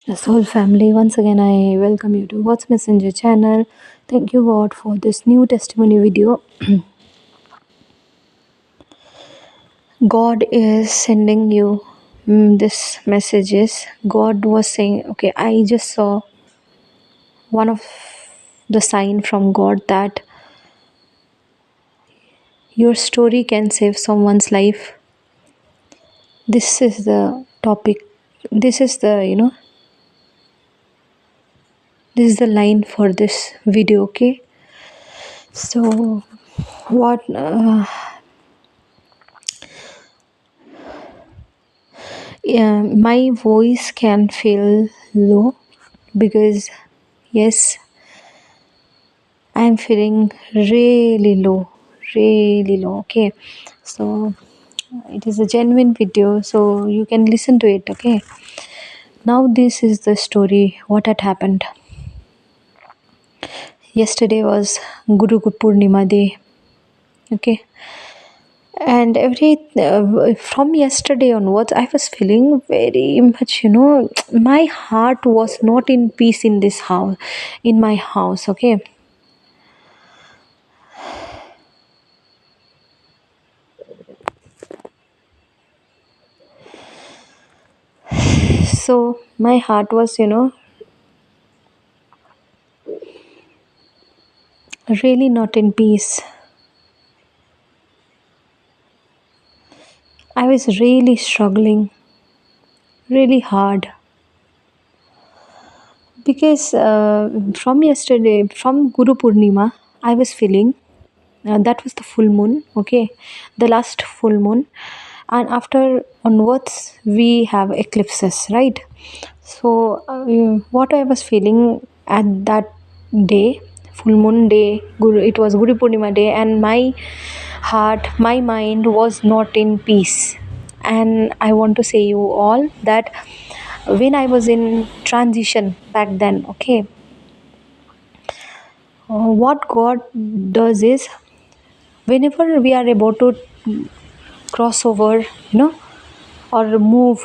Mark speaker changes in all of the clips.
Speaker 1: Soul family, once again I welcome you to What's Messenger channel. Thank you God for this new testimony video. God is sending you this messages. God was saying, okay, I just saw one of the sign from God that your story can save someone's life. This is the topic. This is the, this is the line for this video, okay? So what yeah, my voice can feel low because yes, I'm feeling really low. Okay, so it is a genuine video, so you can listen to it. Okay, now this is the story. What had happened yesterday was Guru Purnima Day. Okay, and from yesterday onwards I was feeling very much, my heart was not in peace in this house, in my house. Okay, so my heart was, really not in peace. I was really struggling really hard because from yesterday, from Guru Purnima, I was feeling that was the full moon. Okay, the last full moon, and after onwards we have eclipses, right? So what I was feeling at that day, full moon day, it was Guru Purnima day, and my heart, my mind was not in peace. And I want to say you all that when I was in transition back then, okay, what God does is whenever we are about to cross over, or move,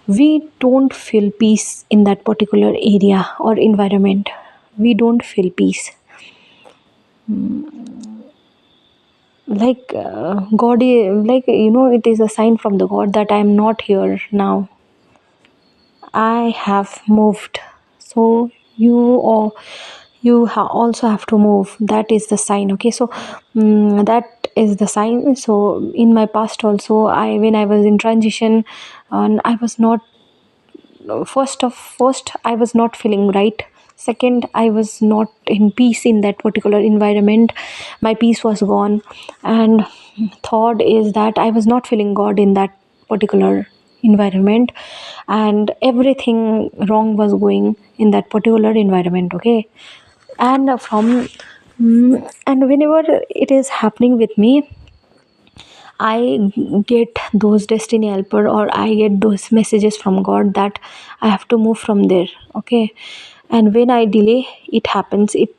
Speaker 1: we don't feel peace in that particular area or environment. We don't feel peace. Like like, it is a sign from the God that I am not here now. I have moved. So you, or also have to move. That is the sign. Okay, so that is the sign. So in my past also, when I was in transition, and I was not, first I was not feeling right. Second, I was not in peace in that particular environment. My peace was gone. And third is that I was not feeling God in that particular environment, and everything wrong was going in that particular environment. Okay, and and whenever it is happening with me, I get those destiny helper, or I get those messages from God that I have to move from there. Okay, and when I delay, it happens. It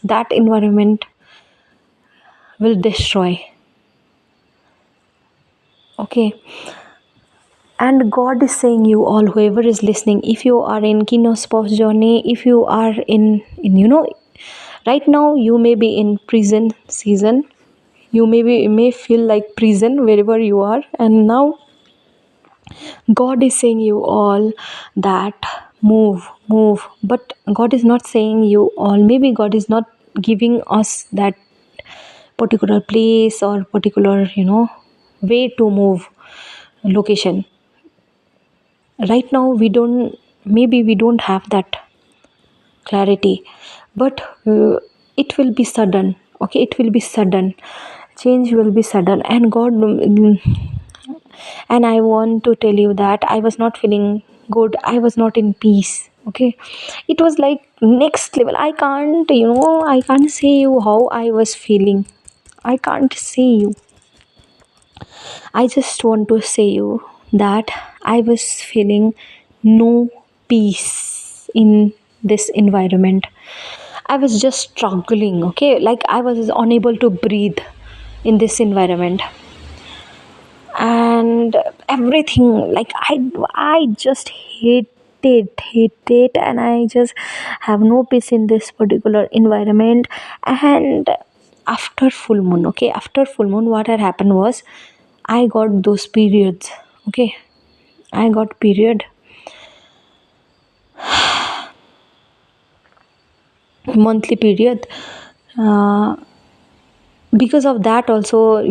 Speaker 1: that environment will destroy. Okay, and God is saying, you all, whoever is listening, if you are in Kino spouse journey, if you are in right now you may be in prison season. You may feel like prison wherever you are, and now God is saying you all that move. But God is not saying you all. Maybe God is not giving us that particular place or particular, way to move, location. Right now maybe we don't have that clarity, but it will be sudden. Okay, it will be sudden. Change will be sudden, and God, and I want to tell you that I was not feeling good. I was not in peace. Okay, it was like next level. I can't say you how I was feeling. I can't say you. I just want to say you that I was feeling no peace in this environment. I was just struggling. Okay, like I was unable to breathe in this environment. and everything, like I just hate it, and I just have no peace in this particular environment. And after full moon, okay, after full moon, what had happened was I got those periods. Okay, I got period, monthly period. uh, because of that also,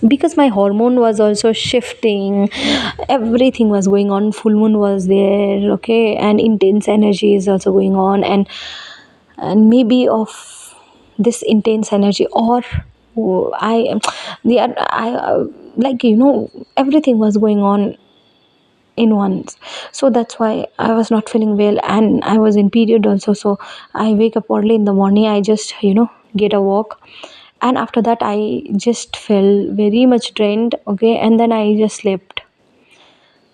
Speaker 1: because my hormone was also shifting, everything was going on, full moon was there, okay, and intense energy is also going on. And maybe of this intense energy, or I am, I like, everything was going on in once. So that's why I was not feeling well, and I was in period also. So I wake up early in the morning, I just, get a walk, and after that I just felt very much drained, okay, and then I just slept.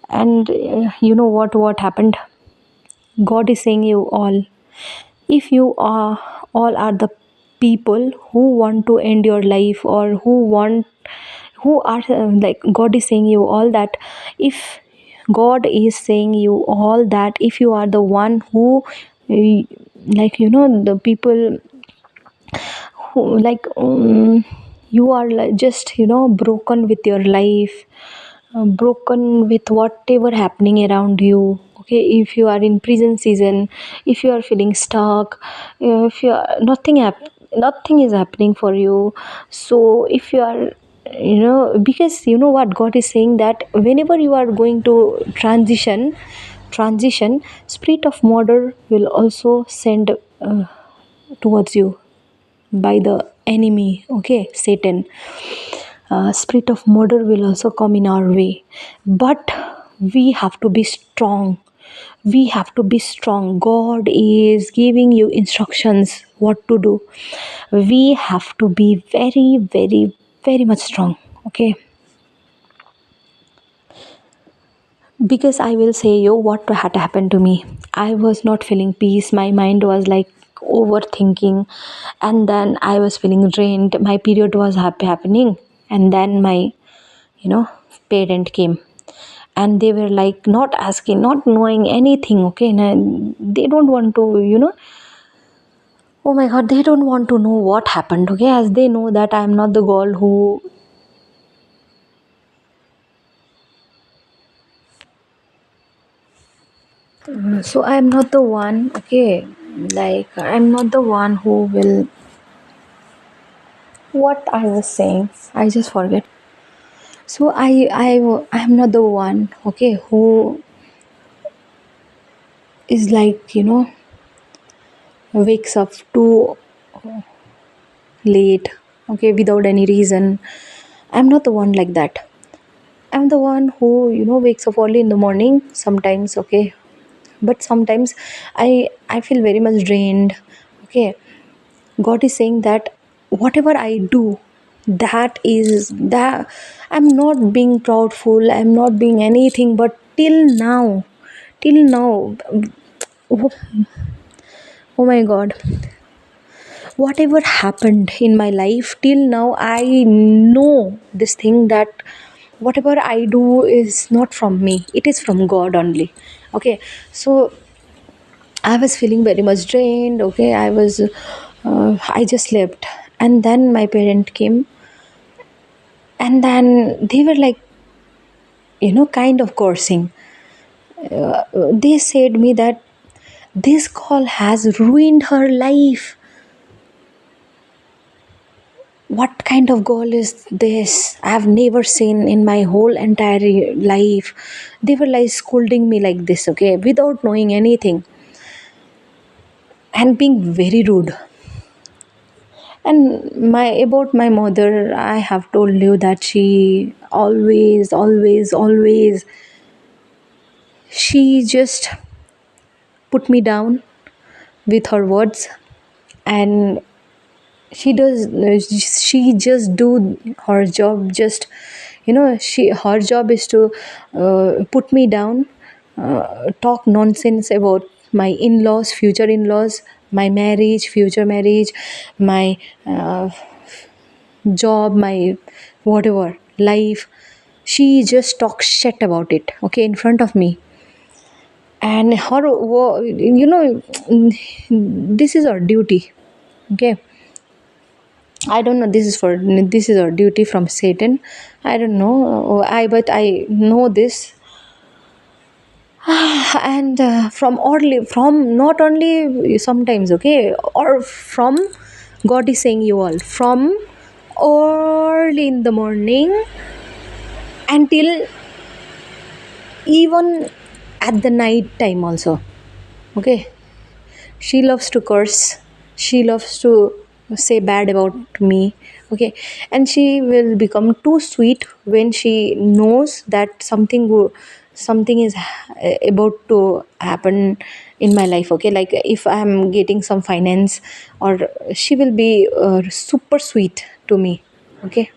Speaker 1: And you know what happened? God is saying you all, if you are all are the people who want to end your life, or who are like, God is saying you all that, if God is saying you all that, if you are the one who, uh, like, the people who, like, you are like just, broken with your life, broken with whatever happening around you, okay, if you are in prison season, if you are feeling stuck, if you are nothing is happening for you. So if you are, because you know what God is saying, that whenever you are going to transition, spirit of murder will also send towards you by the enemy, okay, Satan. Spirit of murder will also come in our way, but we have to be strong. We have to be strong. God is giving you instructions what to do. We have to be very, very, very much strong, okay. Because I will say you what had happened to me. I was not feeling peace, my mind was like overthinking, and then I was feeling drained, my period was happening, and then my, you know parent came, and they were like not asking, not knowing anything, okay, and they don't want to, oh my god, they don't want to know what happened, okay, as they know that I am not the girl who, so I am not the one, okay, like I'm not the one who will, what I was saying, I just forget. So I'm not the one, okay, who is like, wakes up too late, okay, without any reason. I'm not the one like that. I'm the one who, wakes up early in the morning sometimes, okay. But sometimes I feel very much drained. Okay. God is saying that whatever I do, that I'm not being proudful, I'm not being anything, but till now, oh, oh my God, whatever happened in my life till now, I know this thing, that whatever I do is not from me, it is from God only, okay. So I was feeling very much drained, okay, I just slept, and then my parent came, and then they were like, kind of cursing. They said me that this call has ruined her life. What kind of goal is this? I've never seen in my whole entire life. They were like scolding me like this, okay, without knowing anything, and being very rude. And my about my mother, I have told you that she always, she just put me down with her words, and she just do her job, just, her job is to put me down, talk nonsense about my in-laws, future in-laws, my marriage, future marriage, my job, my whatever life. she just talks shit about it, okay, in front of me. And her this is our duty, okay. I don't know, this is our duty from Satan. I don't know, but I know this. And from not only sometimes, okay, or from God is saying you all from early in the morning until even at the night time also, okay. She loves to curse, she loves to say bad about me, okay. And she will become too sweet when she knows that something is about to happen in my life, okay. Like if I'm getting some finance, or she will be super sweet to me, okay.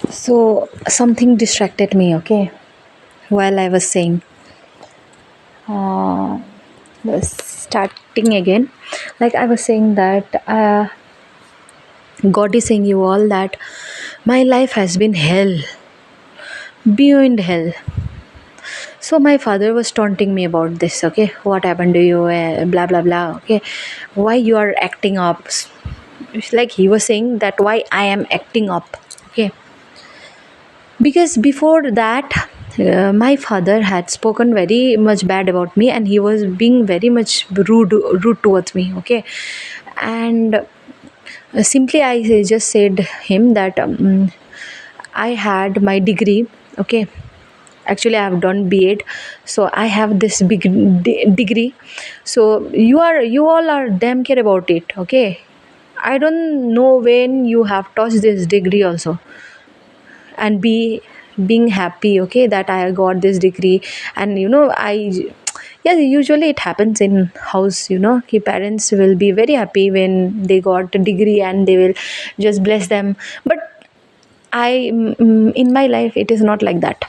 Speaker 1: So something distracted me, okay, while I was saying, uh, starting again. Like I was saying that God is saying you all that my life has been hell, beyond hell. So my father was taunting me about this, okay. What happened to you, blah blah blah, okay. Why you are acting up? It's like he was saying that why I am acting up, okay. Because before that, my father had spoken very much bad about me, and he was being very much rude towards me, okay. And simply I just said him that I had my degree, okay. Actually I have done B.Ed, so I have this big degree. So you all are damn care about it, okay. I don't know when you have touched this degree also, and being happy, okay, that I got this degree. And I, yeah, usually it happens in house, ki parents will be very happy when they got a degree and they will just bless them. But in my life it is not like that.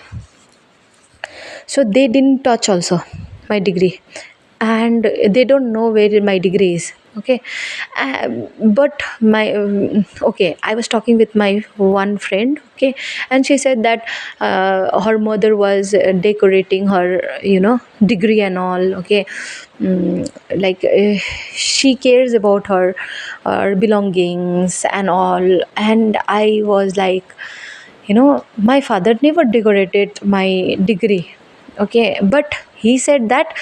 Speaker 1: So they didn't touch also my degree, and they don't know where my degree is, okay. But my okay, I was talking with my one friend, okay. And she said that her mother was decorating her degree and all, okay. Like she cares about her belongings and all. And I was like, my father never decorated my degree, okay. But he said that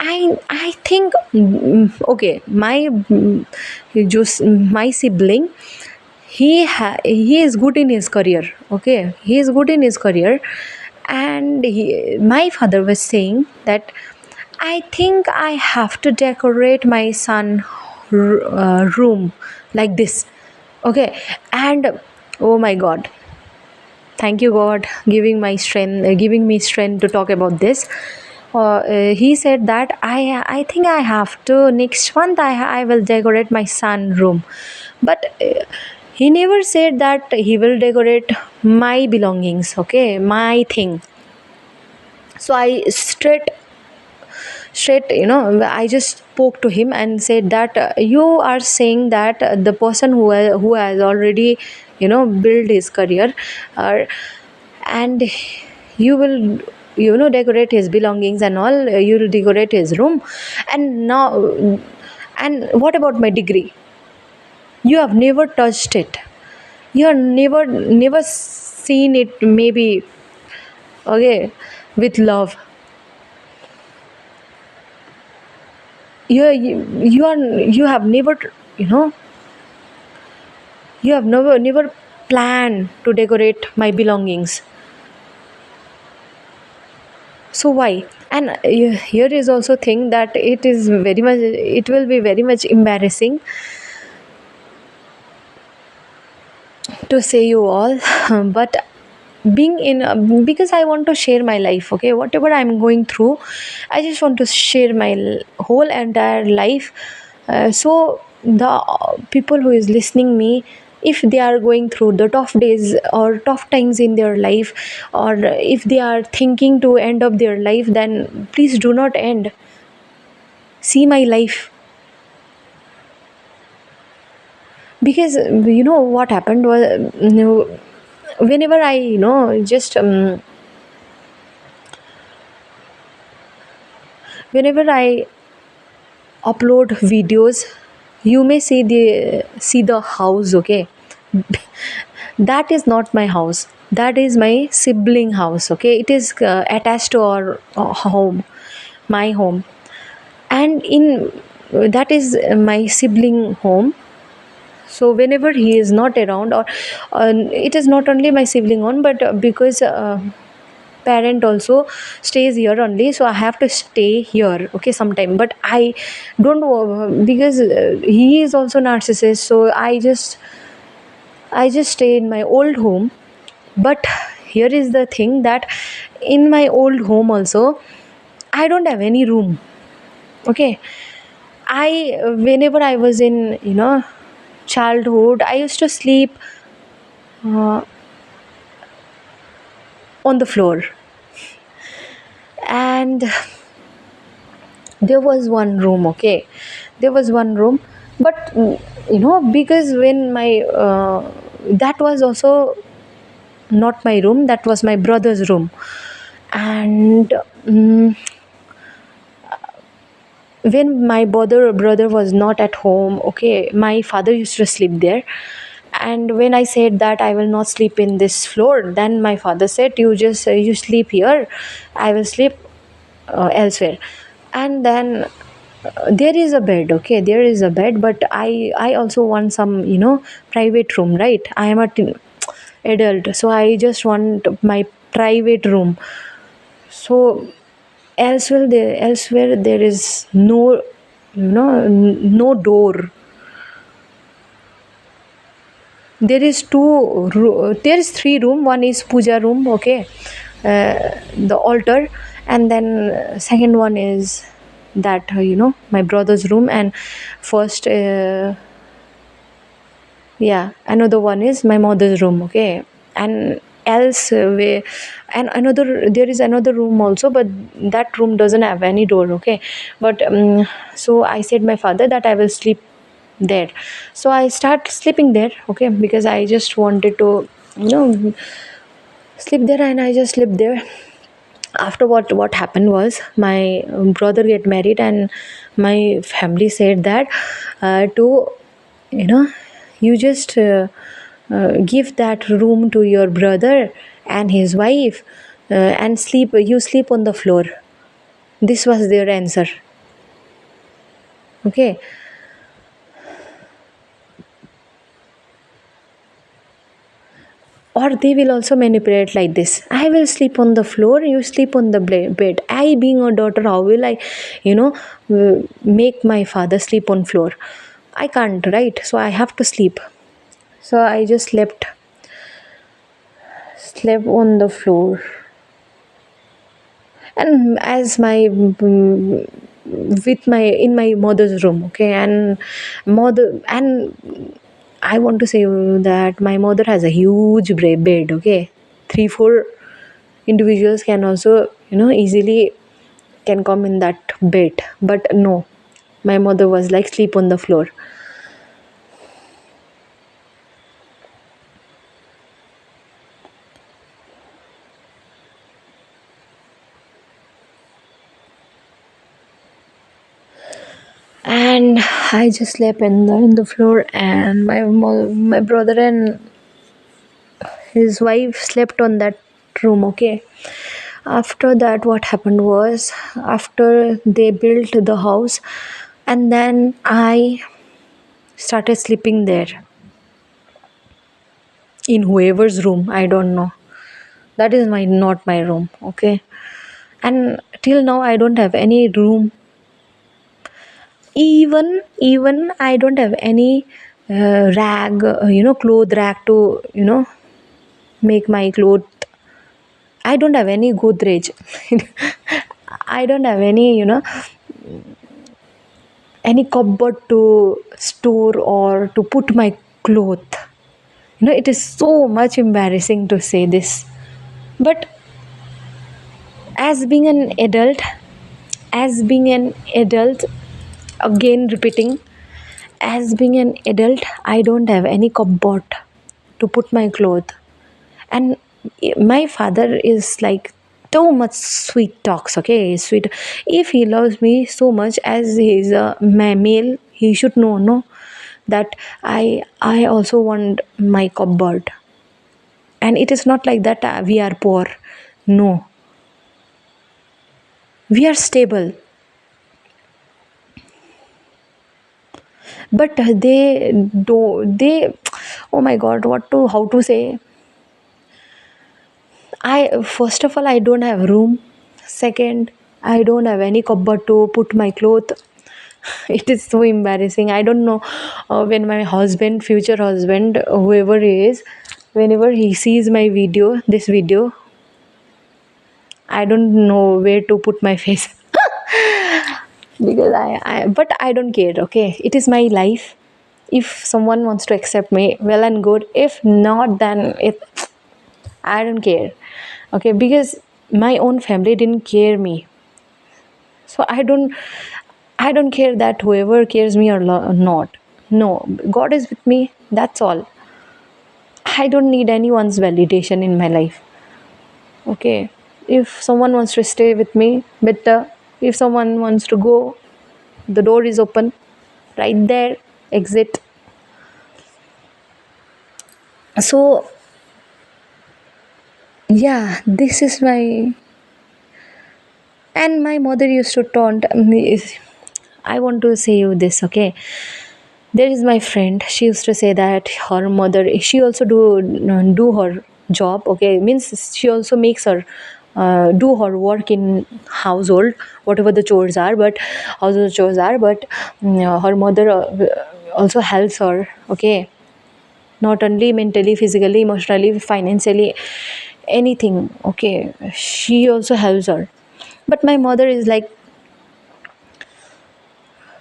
Speaker 1: I think okay, just my sibling, he is good in his career, okay. He is good in his career. And my father was saying that I think I have to decorate my son room like this, okay. And oh my god, thank you God giving me strength to talk about this. He said that I think I have to next month I will decorate my son room. But he never said that he will decorate my belongings, okay, my thing. So I straight I just spoke to him and said that you are saying that the person who has already built his career, uh, and you will decorate his belongings and all, you will decorate his room. And now, and what about my degree? You have never touched it, you have never seen it, maybe, okay, with love. You have never, you know you have never planned to decorate my belongings. So why? And here is also thing that it will be very much embarrassing to say you all. But being in because I want to share my life, okay, whatever I'm going through, I just want to share my whole entire life. So the people who is listening me, if they are going through the tough days or tough times in their life, or if they are thinking to end up their life, then please do not end. See my life. Because what happened was, whenever I just whenever I upload videos, you may see the house, okay. That is not my house, that is my sibling house, okay. It is attached to our home, my home. And in that is my sibling home. So whenever he is not around, or it is not only my sibling home, but because parent also stays here only, so I have to stay here, okay, sometime. But I don't know, because he is also narcissist, so I just stay in my old home. But here is the thing, that in my old home also, I don't have any room, okay. I Whenever I was in childhood, I used to sleep uh, on the floor. And there was one room, okay, there was one room. But because when my that was also not my room, that was my brother's room. And when my brother was not at home, okay, my father used to sleep there. And when I said that I will not sleep in this floor, then my father said, you just you sleep here, I will sleep elsewhere. And then there is a bed, okay, there is a bed, but I also want some private room, right? I am a adult, so I just want my private room. So elsewhere there is no door. There is three room. One is puja room, okay, the altar. And then second one is that my brother's room. And first yeah, another one is my mother's room, okay. And else way, and another, there is another room also, but that room doesn't have any door, okay. But so I said my father that I will sleep there. So I start sleeping there, okay, because I just wanted to you know sleep there. And I just slept there. After what happened was, my brother get married, and my family said that to you know you just give that room to your brother and his wife, and sleep on the floor. This was their answer, okay. Or they will also manipulate like this: I will sleep on the floor, you sleep on the bed. I, being a daughter, how will I you know make my father sleep on floor? I can't, right? So I have to sleep. So I just slept on the floor. And as my with my in my mother's room, okay. And mother, and I want to say that my mother has a huge bed, okay. 3 4 individuals can also easily can come in that bed. But no, my mother was like, sleep on the floor. And I just slept in the floor. And my brother and his wife slept on that room, okay. After that, what happened was, after they built the house, and then I started sleeping there, in whoever's room, I don't know. That is my not my room, okay. And till now I don't have any room. Even I don't have any rag, cloth rack to make my clothes. I don't have any Godrej. I don't have any cupboard to store or to put my cloth. It is so much embarrassing to say this. But as being an adult, as being an adult, again repeating, as being an adult, I don't have any cupboard to put my clothes. And my father is like too much sweet talks, okay, sweet. If he loves me so much, as he's a male, he should know, no, that I also want my cupboard. And it is not like that we are poor, no, we are stable. But they, oh my god, what to, how to say, I, first of all, I don't have room. Second, I don't have any cupboard to put my clothes. It is so embarrassing. I don't know, when my husband, future husband, whoever he is, whenever he sees my video, this video, I don't know where to put my face. Because but I don't care, okay? It is my life. If someone wants to accept me, well and good. If not, then I don't care, okay? Because my own family didn't care me, so I don't care that whoever cares me or not. No, God is with me. That's all. I don't need anyone's validation in my life. Okay, if someone wants to stay with me, better. If someone wants to go, the door is open, right there. Exit. So yeah, this is my. And my mother used to taunt me. I want to say you this, okay? There is my friend. She used to say that her mother, she also do her job, okay? Means she also makes her do her work in household, whatever the chores are, but household chores are. But her mother also helps her, okay? Not only mentally, physically, emotionally, financially, anything, okay? She also helps her. But my mother is like,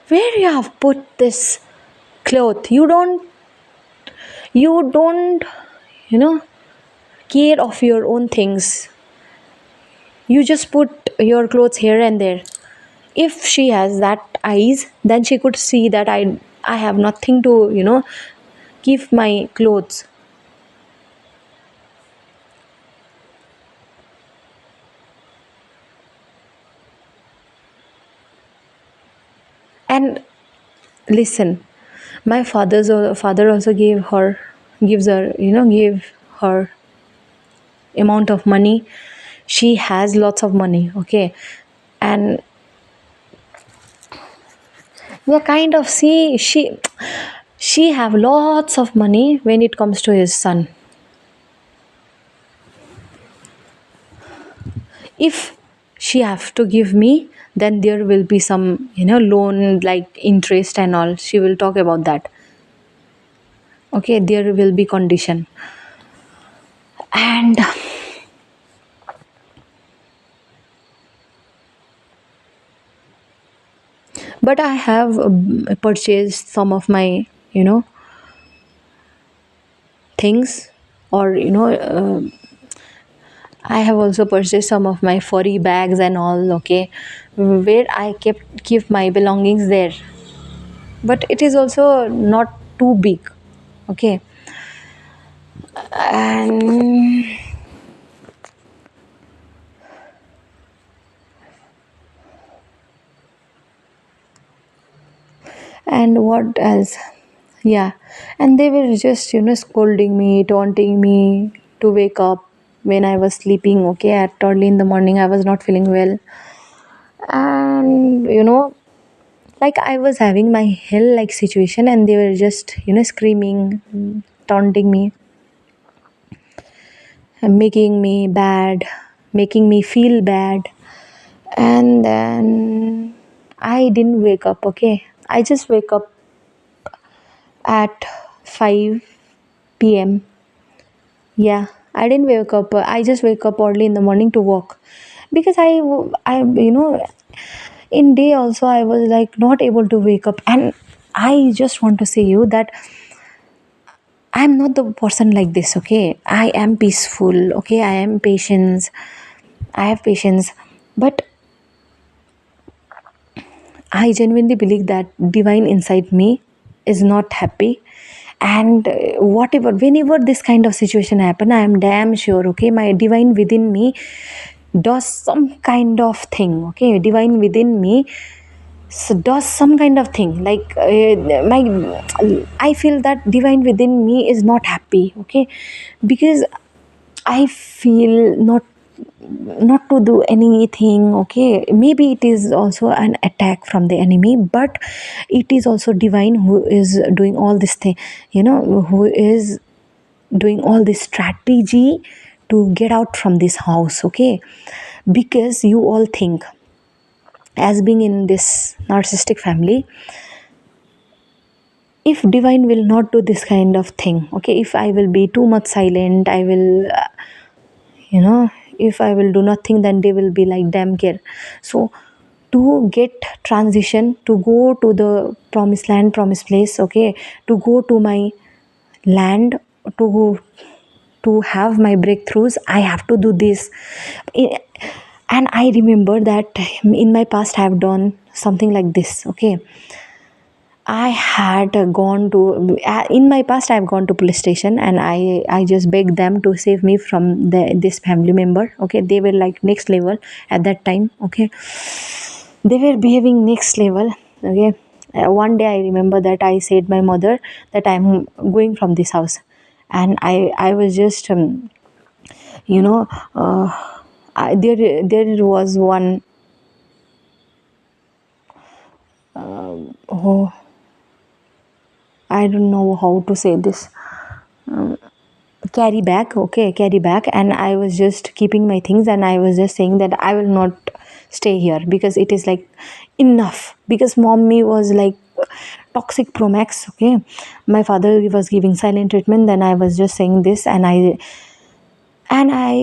Speaker 1: where you have put this cloth? You don't you know care of your own things. You just put your clothes here and there. If she has that eyes, then she could see that I have nothing to give my clothes. And listen, my father also gives her, give her amount of money. She has lots of money, okay? And yeah, kind of, see, she have lots of money when it comes to his son. If she have to give me, then there will be some loan, like interest and all. She will talk about that, okay? There will be condition. And but I have purchased some of my things, or I have also purchased some of my furry bags and all, okay, where I keep my belongings there. But it is also not too big, okay? And what else? Yeah, and they were just scolding me, taunting me to wake up when I was sleeping, okay, at early in the morning. I was not feeling well. And like I was having my hell like situation, and they were just screaming, taunting me, and making me bad, making me feel bad. And then I didn't wake up, okay? I just wake up at 5 p.m. Yeah, I didn't wake up. I just wake up early in the morning to walk, because I in day also I was like not able to wake up. And I just want to say you that I'm not the person like this, okay? I am peaceful, okay? I am patience. I have patience. But I genuinely believe that divine inside me is not happy, And whatever, whenever this kind of situation happen, I am damn sure, okay, my divine within me does some kind of thing. Okay, divine within me does some kind of thing, like my I feel that divine within me is not happy. Okay, because I feel not to do anything. Okay, maybe it is also an attack from the enemy, but it is also divine who is doing all this thing, who is doing all this strategy to get out from this house. Okay, because you all think, as being in this narcissistic family, if divine will not do this kind of thing, okay, if I will be too much silent, I will you know if I will do nothing, then they will be like damn care. So to get transition, to go to the promised land, promised place, okay, to go to my land, to have my breakthroughs, I have to do this. I- and I remember that in my past I have done something like this. Okay, I had gone to in my past I've gone to police station, and I just begged them to save me from this family member. Okay, they were like next level at that time. Okay, they were behaving next level. Okay, one day I remember that I said my mother that I'm going from this house, and I was just you know uh, there was one oh, I don't know how to say this, carry back. Okay, carry back, and I was just keeping my things, and I was just saying that I will not stay here because it is like enough, because mommy was like toxic pro max. Okay, my father was giving silent treatment, then I was just saying this, and I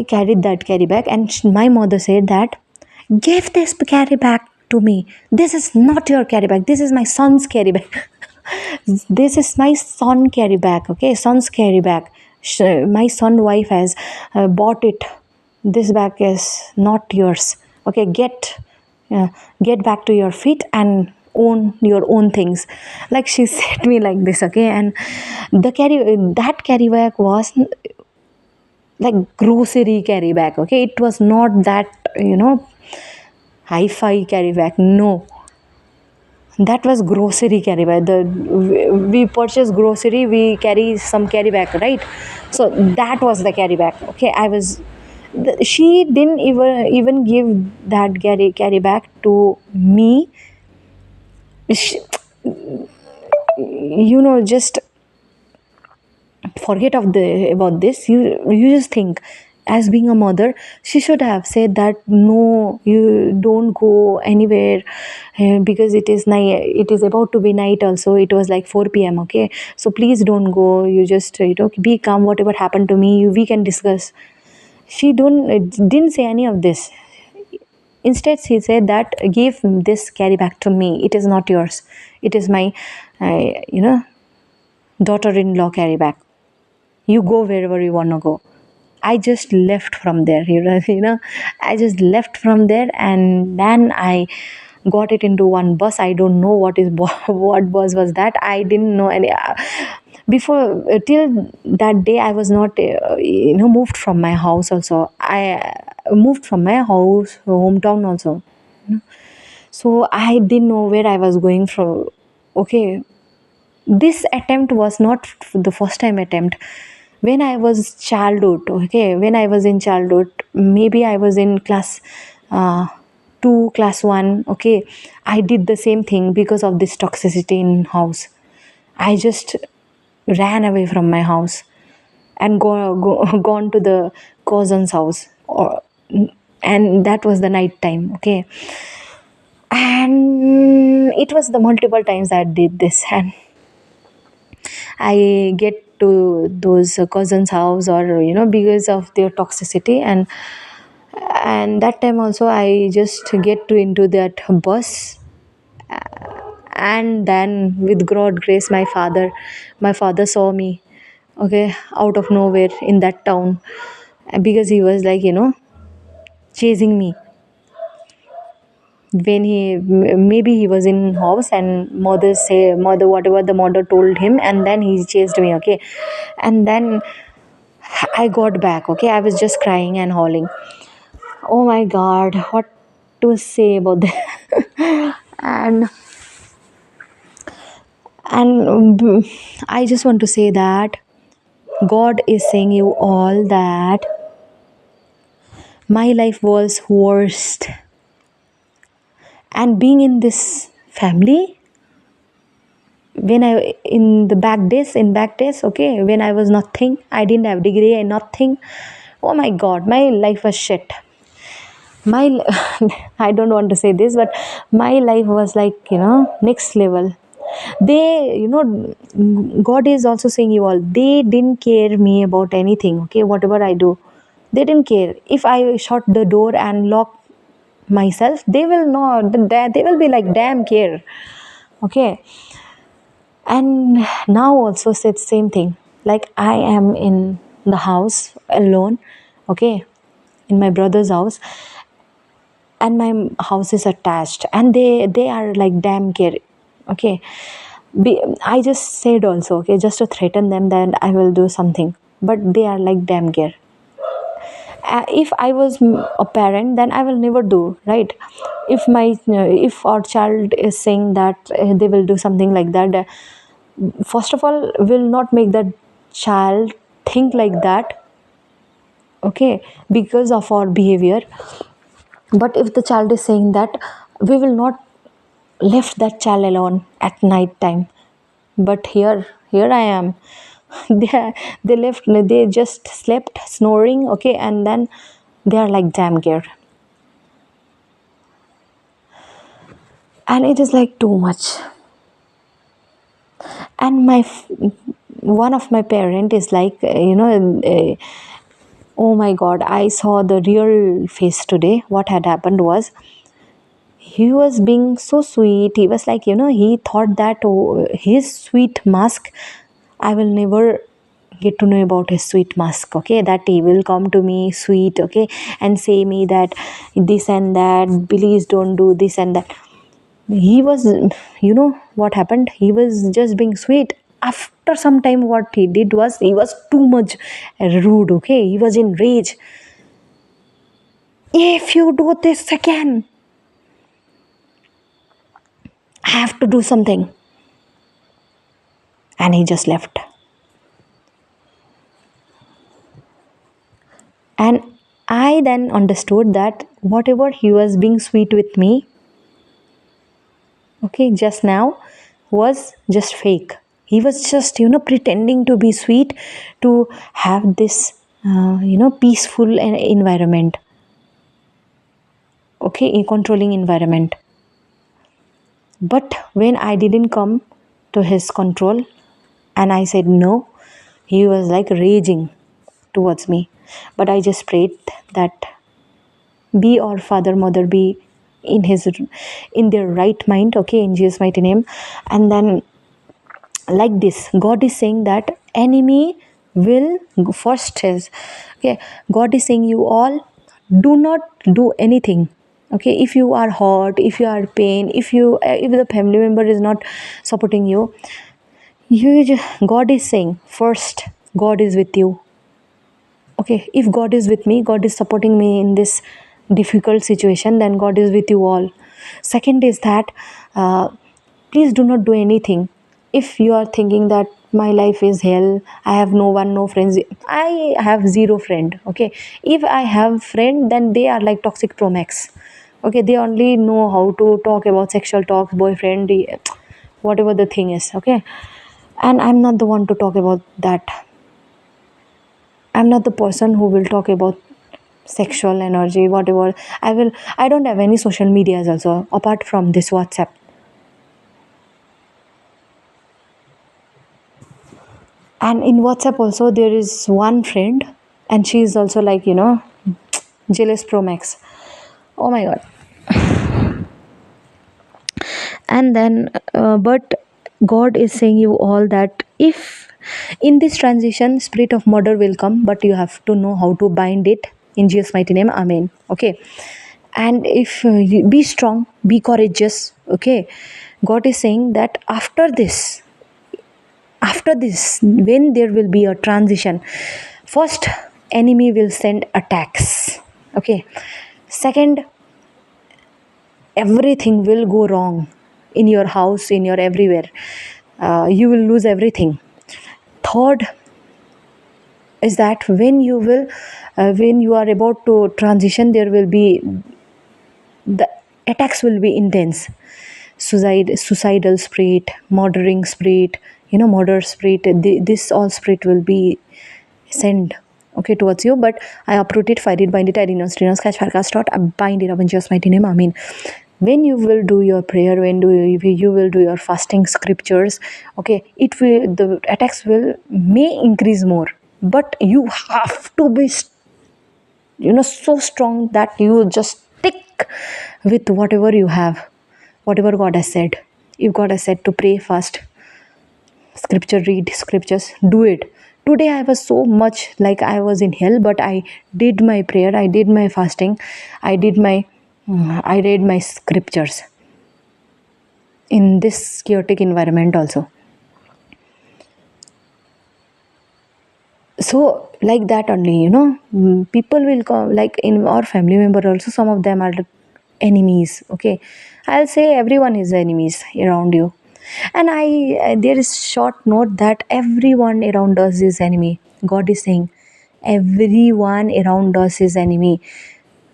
Speaker 1: carried that carry bag, and my mother said that, give this carry bag to me. This is not your carry bag. This is my son's carry bag. This is my son carry bag. Okay, son's carry bag. My son wife has bought it. This bag is not yours. Okay, uh, get back to your feet and own your own things. Like she said me like this. Okay, and that carry bag was like grocery carry bag. Okay, it was not that hi-fi carry bag. No, that was grocery carry bag. We purchase grocery, we carry some carry bag, right? So that was the carry bag. Okay, she didn't even give that carry bag to me. She, just forget of the about this. You just think, as being a mother, she should have said that no, you don't go anywhere, because it is night, it is about to be night also. It was like 4 p.m. Okay, so please don't go. You just be calm. Whatever happened to me, we can discuss. She don't didn't say any of this. Instead, she said that, give this carry back to me. It is not yours. It is my daughter-in-law carry back. You go wherever you want to go. I just left from there. I just left from there, and then I got it into one bus. I don't know what bus was that. I didn't know any before, till that day I was not moved from my house also. I moved from my house hometown also. So I didn't know where I was going from. Okay, this attempt was not the first time attempt. When I was childhood, okay, when I was in childhood, maybe I was in class uh, 2, class 1. Okay, I did the same thing because of this toxicity in house. I just ran away from my house and gone to the cousin's house, and that was the night time. Okay, and it was the multiple times I did this, and I get to those cousins' house, or because of their toxicity, and that time also I just get to into that bus, and then with God grace, my father saw me, okay, out of nowhere in that town, because he was like chasing me. when maybe he was in house and mother whatever the mother told him, and then he chased me. Okay, and then I got back. Okay, I was just crying and howling. Oh my god, what to say about that? and I just want to say that God is saying you all that my life was worst, and being in this family, when I in the back days, okay, when I was nothing, I didn't have degree and nothing. Oh my god, my life was shit. My I don't want to say this, but my life was like, next level. They, God is also saying you all, they didn't care me about anything. Okay, whatever I do, they didn't care. If I shut the door and lock myself, they will not, they will be like, damn care. Okay, and now also said same thing, like I am in the house alone. Okay, in my brother's house, and my house is attached, and they are like damn care. Okay, I just said also, okay, just to threaten them that I will do something, but they are like damn care. If I was a parent, then I will never do, right? If my if our child is saying that they will do something like that, first of all, will not make that child think like that. Okay, because of our behavior. But if the child is saying that, we will not left that child alone at night time. But here I am. They left, they just slept snoring. Okay, and then they are like damn gear, and it is like too much. And one of my parent is like, oh my god, I saw the real face today. What had happened was, he was being so sweet. He was like, he thought that, oh, his sweet mask, I will never get to know about his sweet mask. Okay, that he will come to me sweet, okay, and say me that this and that, please don't do this and that. He was, what happened, he was just being sweet. After some time, what he did was, he was too much rude. Okay, he was in rage. If you do this again, I have to do something. And he just left. And I then understood that whatever he was being sweet with me, okay, just now, was just fake. He was just, pretending to be sweet, to have this, peaceful environment. Okay, a controlling environment. But when I didn't come to his control and I said no, he was like raging towards me. But I just prayed that be our father mother be in their right mind, okay, in Jesus mighty name. And then, like this, God is saying that enemy will first is, okay, God is saying you all, do not do anything. Okay, if you are hurt, if you are pain, if the family member is not supporting you, God is saying first, God is with you. Okay, if God is with me, God is supporting me in this difficult situation, then God is with you all. Second is that, uh, please do not do anything. If you are thinking that my life is hell, I have no one, no friends, I have zero friend. Okay, if I have friend, then they are like toxic pro max. Okay, they only know how to talk about sexual talks, boyfriend, whatever the thing is. Okay, and I'm not the one to talk about that. I'm not the person who will talk about sexual energy, whatever. I don't have any social medias also apart from this WhatsApp. And in WhatsApp also there is one friend, and she is also like, jealous pro max. Oh my god. And then, but God is saying you all that if in this transition spirit of murder will come, but you have to know how to bind it in Jesus mighty name, amen. Okay, And if be strong, be courageous. Okay, God is saying that after this, when there will be a transition, first enemy will send attacks. Okay, second, everything will go wrong in your house, in your everywhere. You will lose everything. Third is that when you are about to transition, there will be the attacks will be intense. Suicidal spirit, murdering spirit, murder spirit. This all spirit will be sent, okay, towards you. But I uproot it, fight it, bind it, I renounce, catch, fire, cast out, I bind it up in Jesus' mighty name. Amen. When you will do your prayer, when you will do your fasting scriptures, okay, it will, the attacks will may increase more, but you have to be so strong that you just stick with whatever you have, whatever God has said. If God has said to pray, fast, scripture, read scriptures, do it. Today I was so much like I was in hell, but I did my prayer, I did my fasting, I read my scriptures in this chaotic environment also. So like that only, people will come, like in our family member also, some of them are the enemies. Okay, I'll say everyone is enemies around you. And there is short note that everyone around us is enemy. God is saying everyone around us is enemy.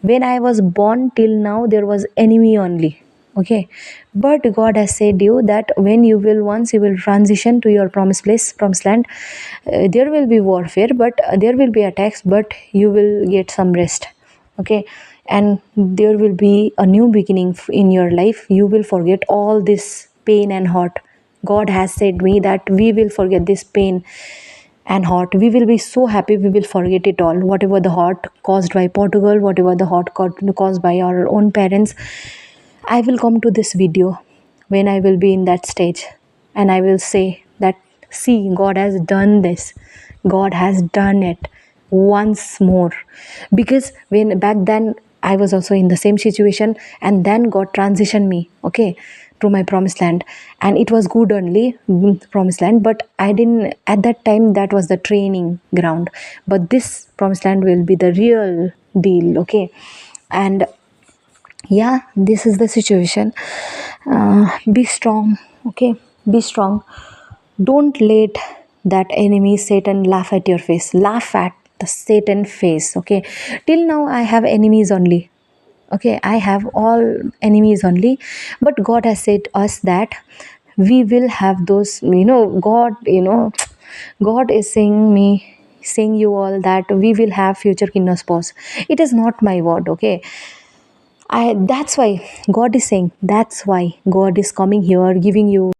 Speaker 1: When I was born till now, there was enemy only. Okay, but God has said you that when you will, once you will transition to your promised place, promised land, there will be warfare, but there will be attacks, but you will get some rest. Okay, and there will be a new beginning in your life. You will forget all this pain and hurt. God has said me that we will forget this pain and hurt. We will be so happy, we will forget it all, whatever the hurt caused by Portugal, whatever the hurt caused by our own parents. I will come to this video when I will be in that stage, and I will say that, see, God has done this, God has done it once more. Because when back then I was also in the same situation, and then God transitioned me, okay, to my promised land. And it was good only, promised land, but I didn't, at that time that was the training ground. But this promised land will be the real deal. Okay, and yeah, this is the situation. Be strong. Okay, be strong. Don't let that enemy Satan laugh at your face, laugh at the Satan face. Okay, till now I have enemies only. Okay, I have all enemies only, but God has said us that we will have those, God, God is saying you all that we will have future kingdom spouse. It is not my word. Okay, that's why God is saying, that's why God is coming here, giving you